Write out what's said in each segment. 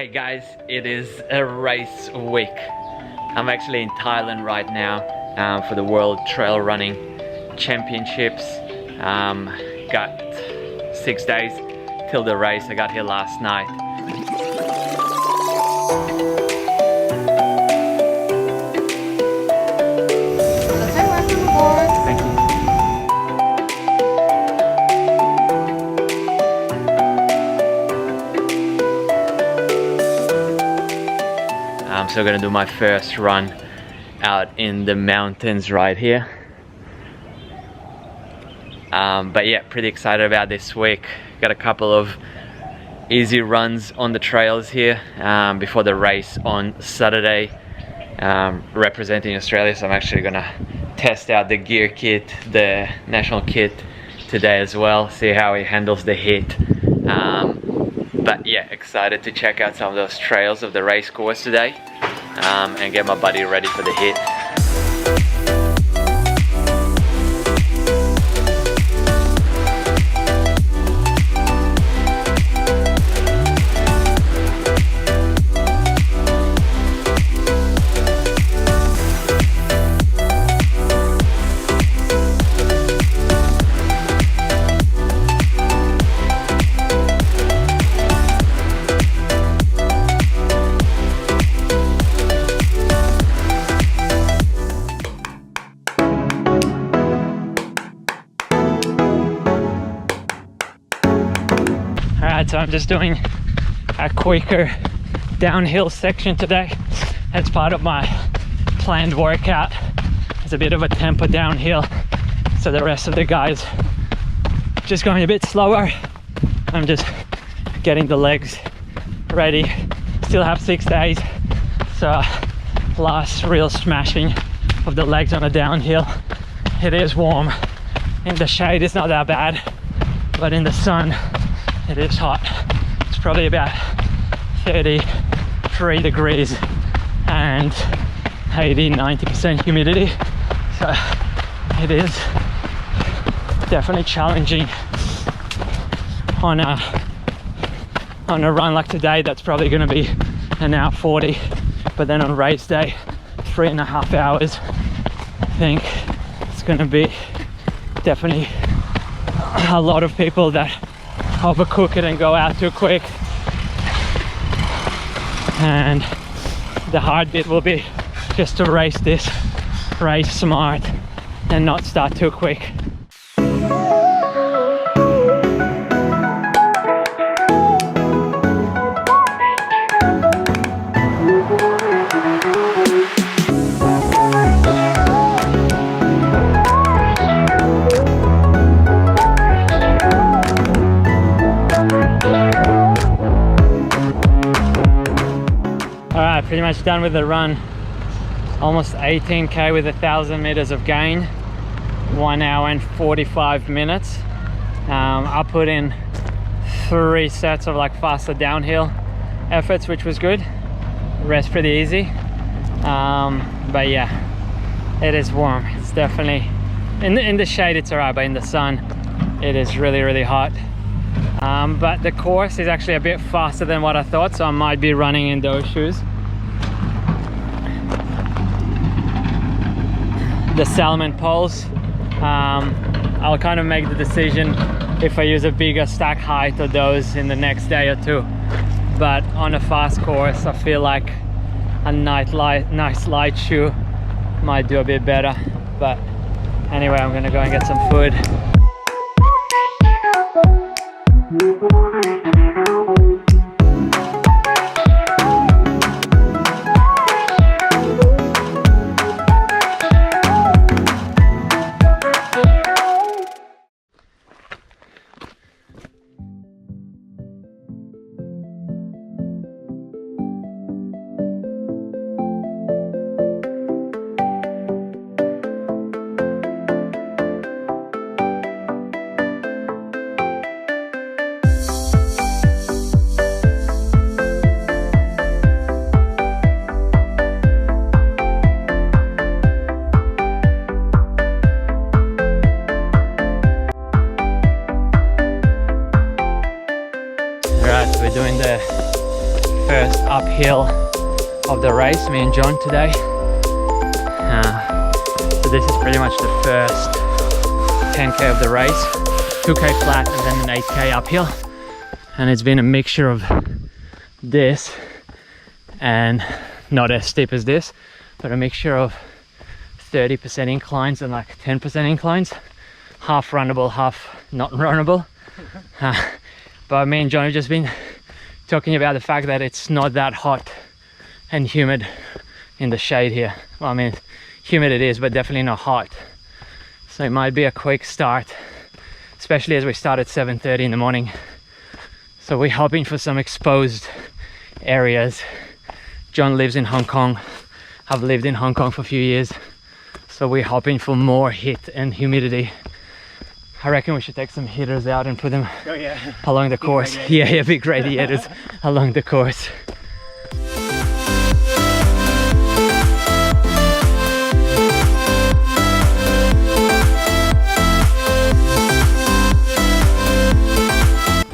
Hey guys, it is a race week. I'm actually in Thailand right now for the World Trail Running Championships. Got 6 days till the race. I got here last night. Thank you. I'm still gonna do my first run out in the mountains right here. But yeah, pretty excited about this week. Got a couple of easy runs on the trails here before the race on Saturday, representing Australia. So I'm actually gonna test out the gear kit, the national kit today as well, see how it handles the heat. But yeah, excited to check out some of those trails of the race course today and get my body ready for the heat. Alright, so I'm just doing a quicker downhill section today. That's part of my planned workout. It's a bit of a tempo downhill, so the rest of the guys just going a bit slower. I'm just getting the legs ready. Still have 6 days, so last real smashing of the legs on a downhill. It is warm. In the shade it's not that bad, but in the sun it is hot. It's probably about 33 degrees and 80-90% humidity, so it is definitely challenging on a run like today. That's probably going to be an hour 40, but then on race day 3.5 hours. I think it's going to be definitely a lot of people that overcook it and go out too quick, and the hard bit will be just to race smart and not start too quick. Alright, pretty much done with the run. Almost 18k with 1,000 meters of gain. 1 hour and 45 minutes. I put in 3 sets of like faster downhill efforts, which was good. The rest pretty easy. But yeah, it is warm. It's definitely in the shade it's alright, but in the sun it is really hot. But the course is actually a bit faster than what I thought, so I might be running in those shoes. The salmon poles, I'll kind of make the decision if I use a bigger stack height or those in the next day or two. But on a fast course I feel like a nice light shoe might do a bit better. But anyway, I'm gonna go and get some food. first uphill of the race, me and John today. So this is pretty much the first 10k of the race, 2k flat and then an 8k uphill. And it's been a mixture of this and not as steep as this, but a mixture of 30% inclines and like 10% inclines, half runnable, half not runnable. But me and John have just been talking about the fact that it's not that hot and humid in the shade here. Well, I mean, humid it is, but definitely not hot. So it might be a quick start, especially as we start at 7:30 in the morning. So we're hoping for some exposed areas. John lives in Hong Kong. I've lived in Hong Kong for a few years. So we're hoping for more heat and humidity. I reckon we should take some heaters out and put them along the course. Yeah, big radiators along the course.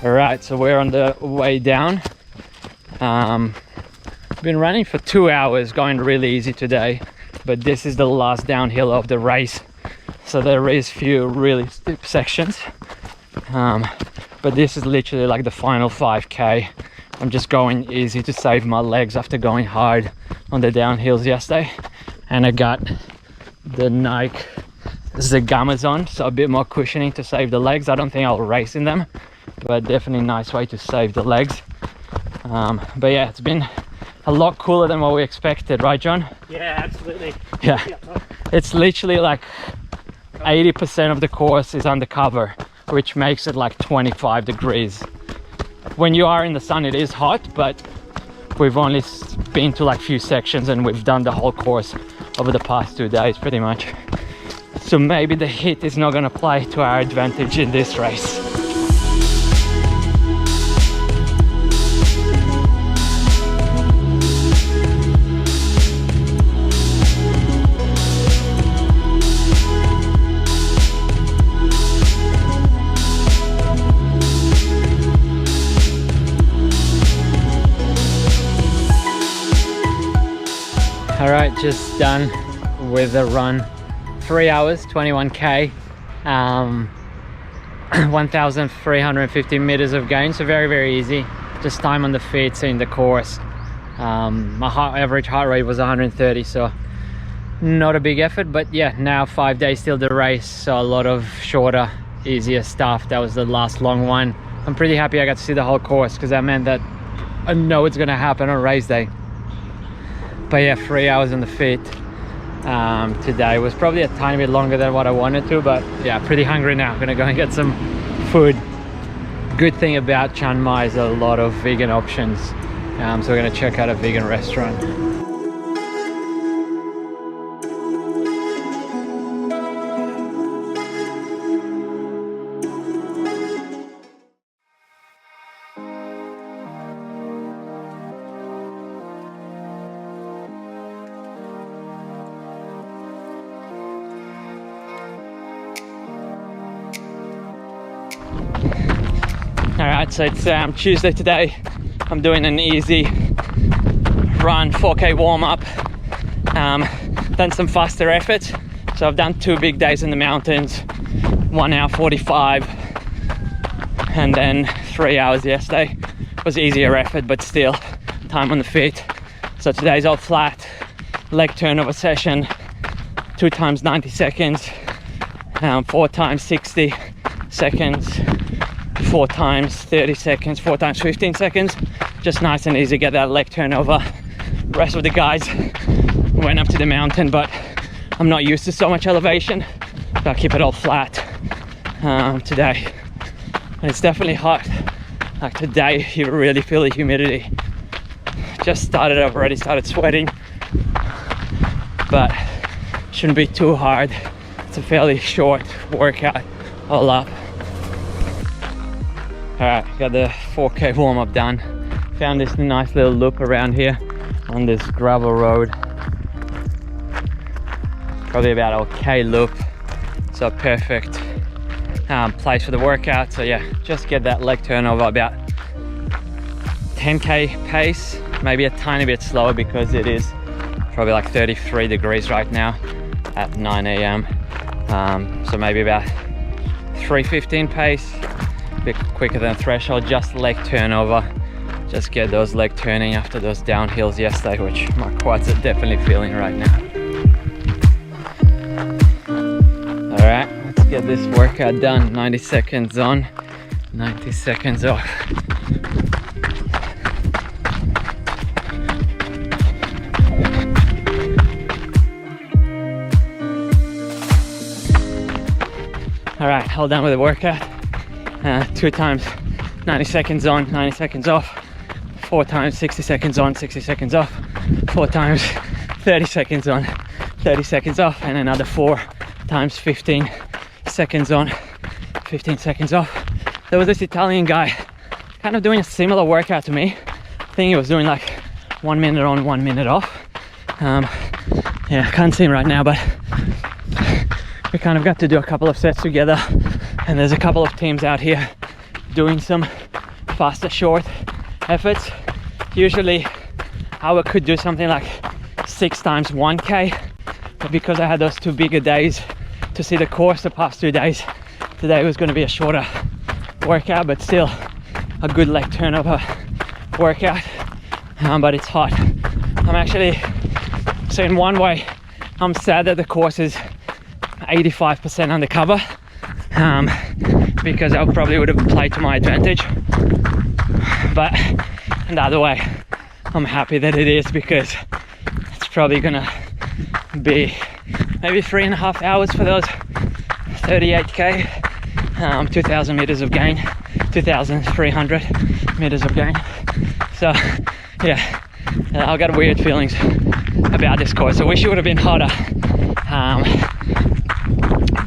Alright, so we're on the way down. Been running for 2 hours, going really easy today, but this is the last downhill of the race. So there is few really steep sections, but this is literally like the final 5k. I'm just going easy to save my legs after going hard on the downhills yesterday. And I got the Nike Zagamas on, so a bit more cushioning to save the legs. I don't think I'll race in them, but definitely a nice way to save the legs. But yeah, it's been a lot cooler than what we expected, right John? Yeah, absolutely. Yeah, it's literally like 80% of the course is undercover, which makes it like 25 degrees. When you are in the sun it is hot, but we've only been to like few sections and we've done the whole course over the past 2 days pretty much. So maybe the heat is not going to play to our advantage in this race. Alright, just done with the run. 3 hours, 21k, 1,350 meters of gain, so very easy. Just time on the feet, seeing the course. My average heart rate was 130, so not a big effort, but yeah, now 5 days till the race, so a lot of shorter, easier stuff. That was the last long one. I'm pretty happy I got to see the whole course, because that meant that I know it's going to happen on race day. But yeah, 3 hours on the feet today was probably a tiny bit longer than what I wanted to, but yeah, pretty hungry now. I'm gonna go and get some food. Good thing about Chiang Mai is a lot of vegan options, so we're gonna check out a vegan restaurant. Alright, so it's Tuesday today. I'm doing an easy run, 4k warm-up. Done some faster efforts. So I've done 2 big days in the mountains, 1 hour 45, and then 3 hours yesterday. It was easier effort, but still time on the feet. So today's all flat, leg turnover session, 2 times 90 seconds, 4 times 60 seconds, 4 times 30 seconds, 4 times 15 seconds. Just nice and easy, get that leg turnover. The rest of the guys went up to the mountain, but I'm not used to so much elevation, so I'll keep it all flat today. And it's definitely hot. Like today, you really feel the humidity. Just started, I've already started sweating, but shouldn't be too hard. It's a fairly short workout all up. Alright, got the 4k warm-up done. Found this nice little loop around here on this gravel road. Probably about a K loop, so a perfect place for the workout. So yeah, just get that leg turnover about 10k pace, maybe a tiny bit slower because it is probably like 33 degrees right now at 9 a.m. So maybe about 3:15 pace, a bit quicker than threshold, just leg turnover, just get those leg turning after those downhills yesterday, which my quads are definitely feeling right now. All right, let's get this workout done. 90 seconds on, 90 seconds off. All right, all done with the workout. 2 times 90 seconds on, 90 seconds off. 4 times 60 seconds on, 60 seconds off. 4 times 30 seconds on, 30 seconds off. And another 4 times 15 seconds on, 15 seconds off. There was this Italian guy kind of doing a similar workout to me. I think he was doing like 1 minute on, 1 minute off. Yeah, I can't see him right now, but we kind of got to do a couple of sets together, and there's a couple of teams out here doing some faster short efforts. Usually I could do something like 6 times 1k, but because I had those 2 bigger days to see the course the past 2 days, today was going to be a shorter workout, but still a good leg turnover workout. But it's hot. I'm actually, so in one way I'm sad that the course is 85% undercover, because I probably would have played to my advantage. But in the other way, I'm happy that it is, because it's probably gonna be maybe 3.5 hours for those 38k, 2,000 meters of gain, 2,300 meters of gain. So yeah, I've got weird feelings about this course. I wish it would have been hotter.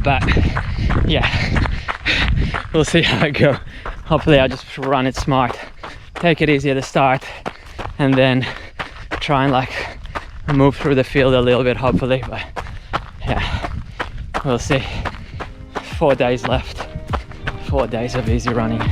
But yeah, we'll see how I go. Hopefully I'll just run it smart, take it easy at the start, and then try and like move through the field a little bit, hopefully. But yeah, we'll see. 4 days left, 4 days of easy running.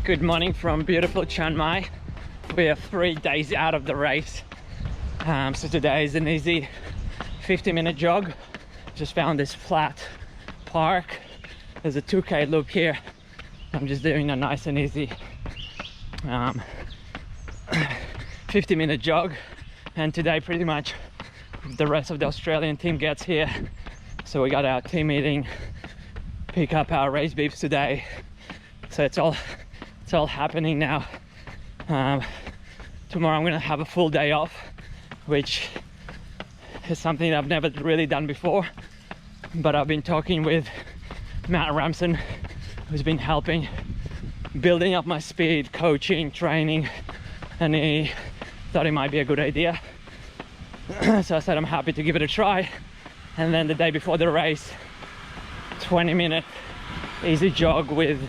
Good morning from beautiful Chiang Mai. We are 3 days out of the race. So today is an easy 50-minute jog. Just found this flat park. There's a 2k loop here. I'm just doing a nice and easy 50-minute jog. And today pretty much the rest of the Australian team gets here. So we got our team meeting, pick up our race beefs today. So it's all happening now. Tomorrow I'm gonna have a full day off, which is something I've never really done before. But I've been talking with Matt Ramson, who's been helping building up my speed, coaching, training, and he thought it might be a good idea. So I said I'm happy to give it a try. And then the day before the race, 20-minute easy jog with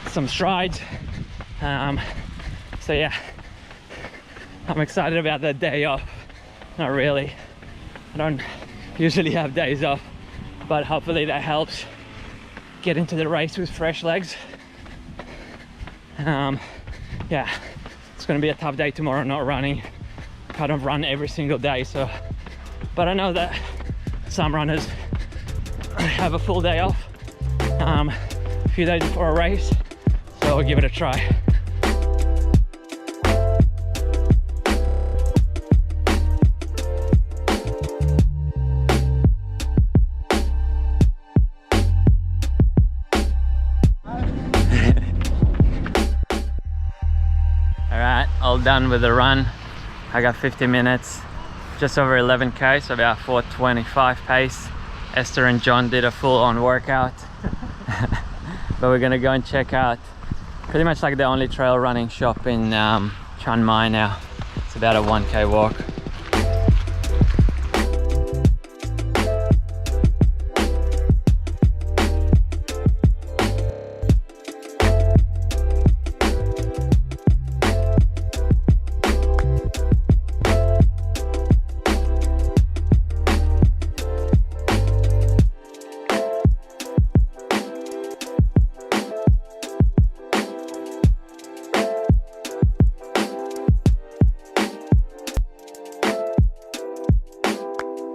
some strides. So yeah, I'm excited about that day off. Not really, I don't usually have days off, but hopefully that helps get into the race with fresh legs. Yeah, it's gonna be a tough day tomorrow not running. Kind of run every single day, so, but I know that some runners have a full day off a few days before a race, so I'll give it a try. Alright, all done with the run. I got 50 minutes, just over 11k, so about 4:25 pace. Esther and John did a full-on workout. But we're gonna go and check out pretty much like the only trail running shop in Chiang Mai now. It's about a 1K walk.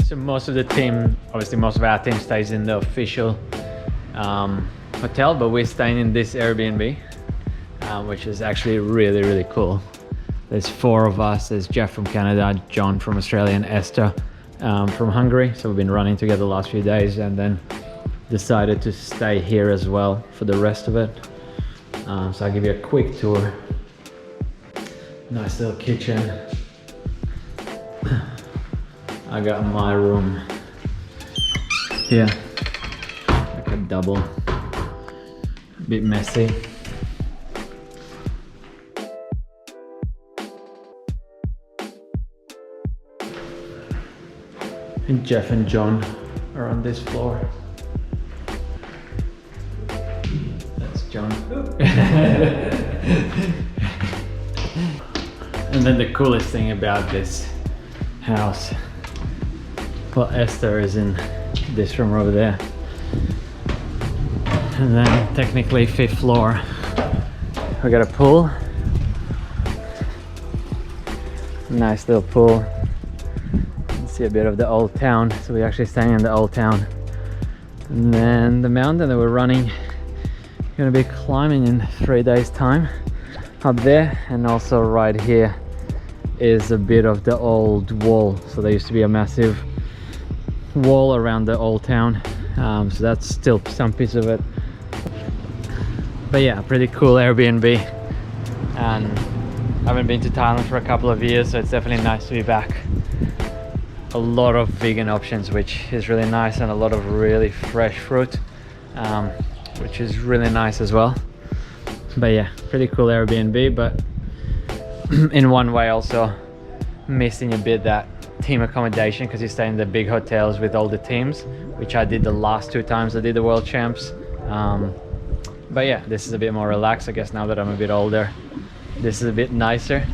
So most of the team, obviously most of our team stays in the official hotel, but we're staying in this Airbnb, which is actually really cool. There's 4 of us. There's Jeff from Canada, John from Australia, and Esther from Hungary. So we've been running together the last few days and then decided to stay here as well for the rest of it. So I'll give you a quick tour. Nice little kitchen. I got my room here, like a double, a bit messy. And Jeff and John are on this floor. That's John. And then the coolest thing about this house, well, Esther is in this room over there. And then technically 5th floor, we got a pool. Nice little pool. You can see a bit of the old town. So we're actually staying in the old town. And then the mountain that we're running, gonna be climbing in 3 days time up there. And also right here is a bit of the old wall. So there used to be a massive wall around the old town, so that's still some piece of it. But yeah, pretty cool Airbnb, and I haven't been to Thailand for a couple of years, so it's definitely nice to be back. A lot of vegan options, which is really nice, and a lot of really fresh fruit, which is really nice as well. But yeah, pretty cool Airbnb, but in one way also missing a bit that team accommodation, because you stay in the big hotels with all the teams, which I did the last 2 times I did the World Champs. But yeah, this is a bit more relaxed, I guess, now that I'm a bit older. This is a bit nicer.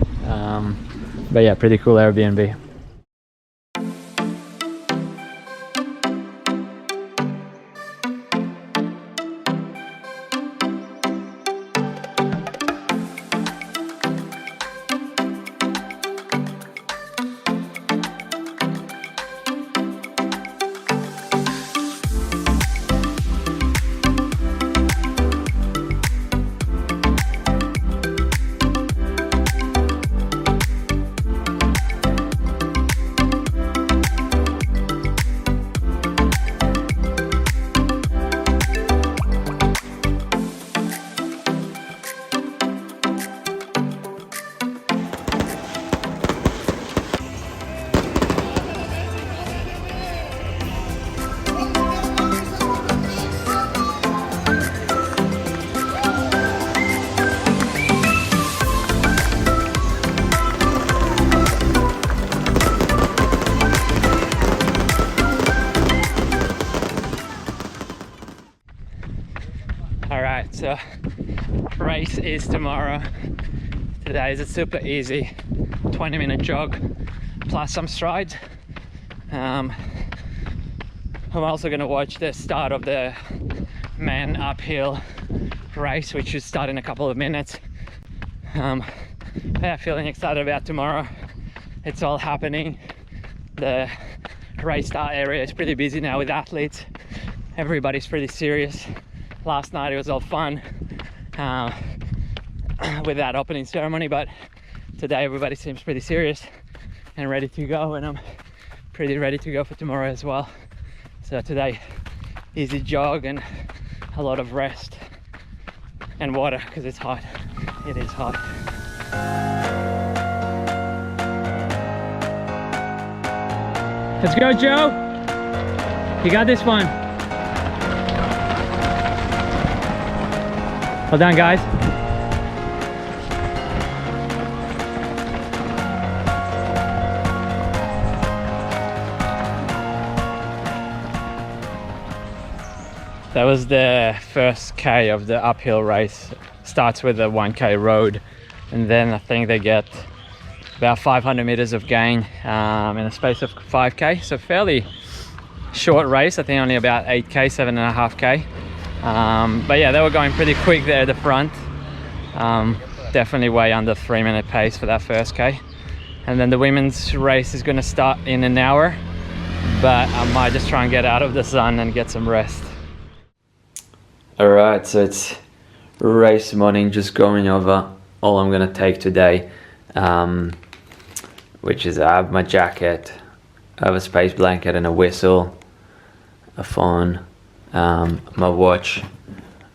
But yeah, pretty cool Airbnb. Alright, so race is tomorrow. Today is a super easy 20-minute jog plus some strides. I'm also going to watch the start of the man uphill race, which should start in a couple of minutes. Yeah, feeling excited about tomorrow. It's all happening. The race start area is pretty busy now with athletes. Everybody's pretty serious. Last night it was all fun with that opening ceremony, but today everybody seems pretty serious and ready to go, and I'm pretty ready to go for tomorrow as well. So today, easy jog and a lot of rest and water because it's hot. It is hot. Let's go, Joe. You got this one. Well done, guys. That was the first K of the uphill race. Starts with a 1K road, and then I think they get about 500 meters of gain in a space of 5K. So fairly short race. I think only about 8K, 7.5K. But yeah, they were going pretty quick there at the front. Definitely way under 3-minute pace for that first K. And then the women's race is going to start in an hour, but I might just try and get out of the sun and get some rest. All right, so it's race morning, just going over all I'm gonna take today, which is I have my jacket, I have a space blanket and a whistle, a phone, my watch,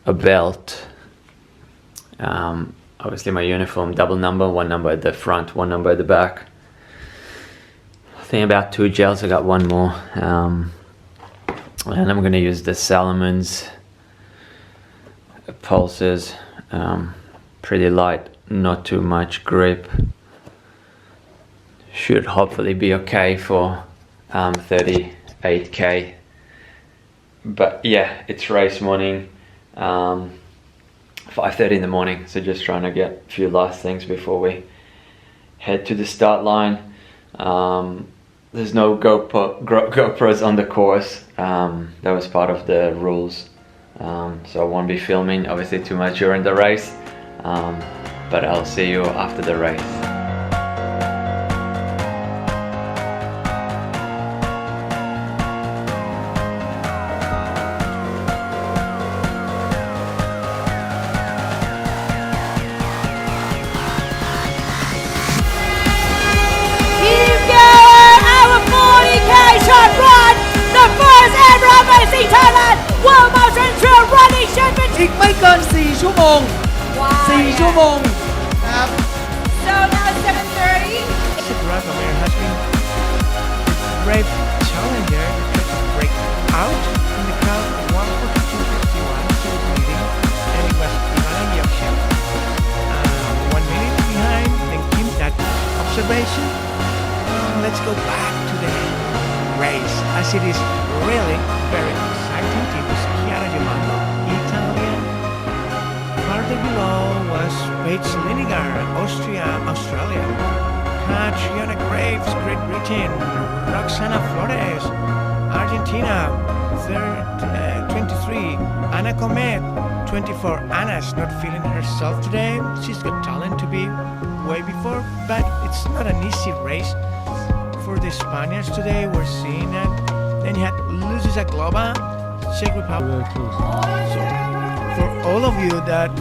a belt, obviously my uniform, double number, one number at the front, one number at the back. I think about 2 gels, I got one more, and I'm gonna use the Salomon's pulses, pretty light, not too much grip, should hopefully be okay for 38K. But yeah, it's race morning, 5:30 in the morning, so just trying to get a few last things before we head to the start line. There's no GoPros on the course, that was part of the rules. So I won't be filming obviously too much during the race, but I'll see you after the race. Keep going! Our 40K shot run! The first ever Amazing Thailand World Mountain Trail Running Championship! อีกไม่เกิน 4 ชั่วโมง 4 ชั่วโมงครับ So now it's 7:30. Radomir has been a brave challenger who tried to break out in the crowd 1:42.51, so was leading, and it was Ivana Yakshin 1 minute behind. Thank him that observation. Let's go back to the race, as it is really very exciting. It was Chiara Giamando, Italian. Farther below was Paige Liniger, Austria, Australia. Catriona Graves, Great Britain. Roxana Flores, Argentina, 23. Anna Comet, 24. Anna's not feeling herself today. She's got talent to be way before, but it's not an easy race for the Spaniards today. We're seeing that. Then you had Lucia Zaglova, Czech Republic. So for all of you that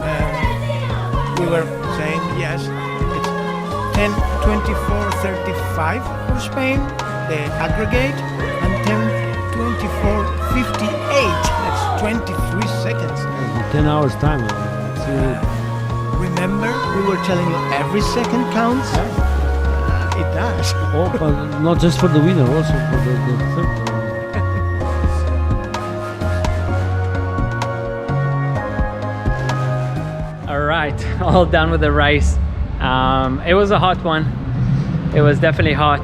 we were saying yes, it's 10:24.35 for Spain, the aggregate, and 10:24.58. That's 23 seconds. 10 hours time. Remember, we were telling you every second counts. It does. Oh, but not just for the winner, also for the third. All right, all done with the race. It was a hot one. It was definitely hot.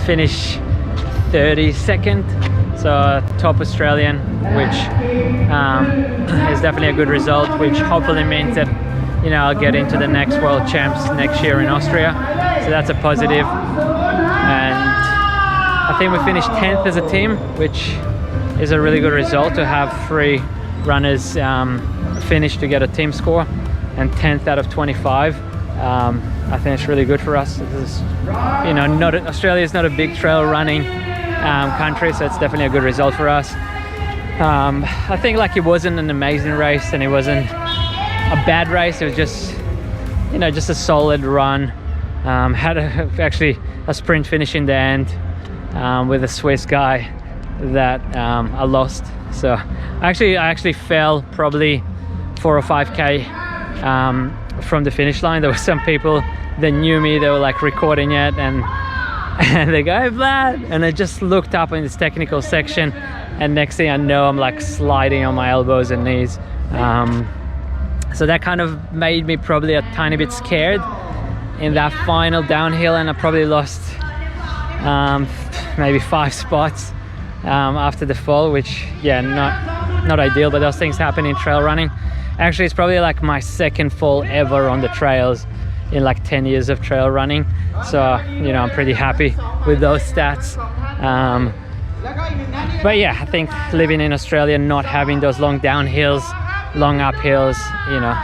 Finish 32nd, so top Australian, which is definitely a good result, which hopefully means that, you know, I'll get into the next World Champs next year in Austria. So that's a positive. And I think we finished 10th as a team, which is a really good result to have 3 runners finish to get a team score, and 10th out of 25. I think it's really good for us. This is, you know, Australia is not a big trail running country, so it's definitely a good result for us. I think like it wasn't an amazing race and it wasn't a bad race. It was just, you know, just a solid run. Had actually a sprint finish in the end with a Swiss guy that I lost. So I actually fell probably 4 or 5K from the finish line. There were some people that knew me, they were like recording it, and they go, "Hey Vlad," and I just looked up in this technical section, and next thing I know I'm like sliding on my elbows and knees So that kind of made me probably a tiny bit scared in that final downhill, and I probably lost maybe 5 spots after the fall, which yeah, not ideal, but those things happen in trail running. Actually, it's probably like my second fall ever on the trails in like 10 years of trail running, so you know, I'm pretty happy with those stats. But yeah, I think living in Australia, not having those long downhills, long uphills, you know,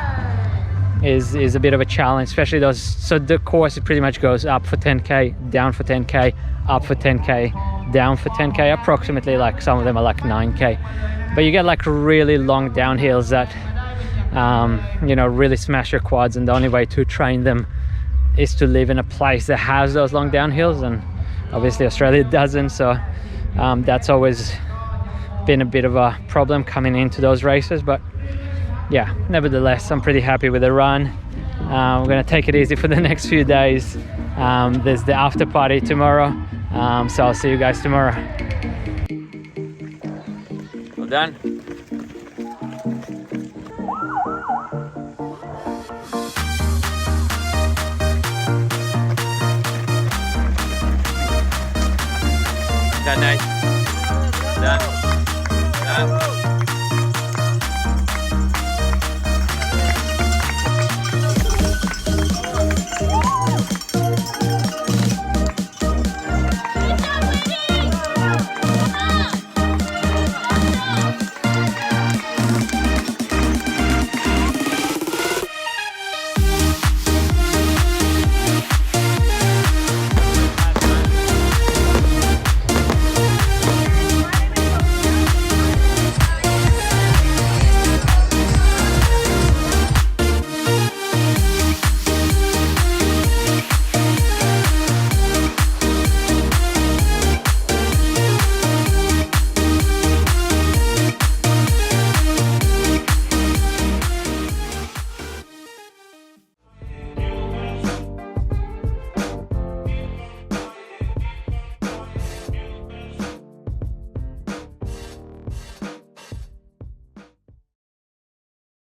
is a bit of a challenge, especially those. So the course, it pretty much goes up for 10k, down for 10k, up for 10k, down for 10k, approximately. Like some of them are like 9k, but you get like really long downhills that you know, really smash your quads, and the only way to train them is to live in a place that has those long downhills, and obviously Australia doesn't. So that's always been a bit of a problem coming into those races. But yeah, nevertheless, I'm pretty happy with the run. We're gonna take it easy for the next few days. There's the after party tomorrow, so I'll see you guys tomorrow. Well done. Done, nice. Done.